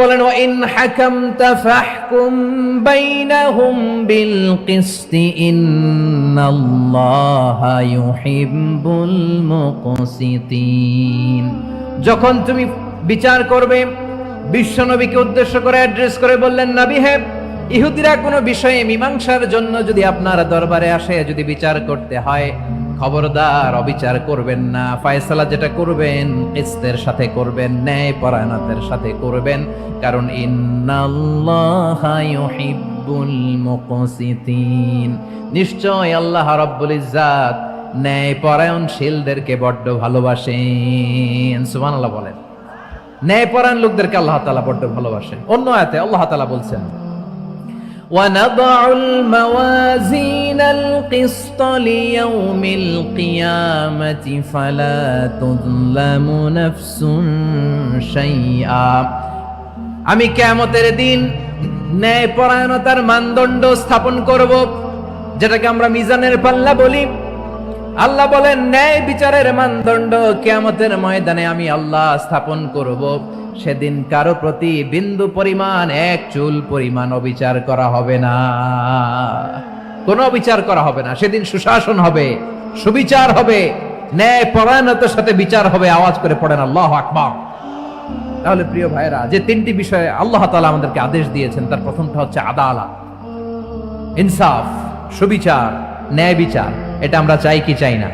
বলেন ওয়া ইন হাকামতা ফাহকুম বাইনাহুম বিল কিসতি ইন্নাল্লাহা ইউহিব্বুল মুকসিতিন। যখন তুমি বিচার করবে, বিশ্বনবীকে উদ্দেশ্য করে অ্যাড্রেস করে বললেন, নবী হে, ইহুদিরা কোনো বিষয়ে মীমাংসার জন্য যদি আপনার দরবারে আসে, যদি বিচার করতে হয়, খবরদার অবিচার করবেন না। ফয়সালা যেটা করবেন কিসতের সাথে করবেন, ন্যায় পরায়ণতার সাথে করবেন, কারণ ইন্নাল্লাহা ইউহিব্বুল মুকসিতিন, নিশ্চয় আল্লাহ রাব্বুল ইজ্জাত ন্যায় পরায়ণশীলদেরকে বড্ড ভালোবাসেন। সুবহানাল্লাহ বলেন। ন্যায় পরায়ণ লোকদেরকে আল্লাহ তাআলা বড্ড ভালোবাসেন। অন্য আয়াতে আল্লাহ তাআলা বলছেন, وَنَضَعُ الْمَوَازِينَ الْقِسْطَ لِيَوْمِ الْقِيَامَةِ فَلَا تُظْلَمُ نَفْسٌ شَيْئًا। আমি কিয়ামতের দিন ন্যায়পরায়ণতার মানদণ্ড স্থাপন করব, যেটাকে আমরা মিজানের পাল্লা বলি। আল্লাহ বলেন, ন্যায় বিচারের মানদণ্ড কিয়ামতের ময়দানে আমি আল্লাহ স্থাপন করব। সেদিন কারো প্রতি বিন্দু পরিমাণ, এক চুল পরিমাণ অবিচার করা হবে না, কোনো অবিচার করা হবে না। সেদিন সুশাসন হবে, সুবিচার হবে, ন্যায় পরায়ণতার সাথে বিচার হবে। আওয়াজ করে পড়েন আল্লাহু আকবার। তাহলে প্রিয় ভাইরা, যে তিনটি বিষয়ে আল্লাহ তাআলা আমাদেরকে আদেশ দিয়েছেন, তার প্রথমটা হচ্ছে আদালত, ইনসাফ, সুবিচার, ন্যায় বিচার। এটা আমরা চাই কি চাই না?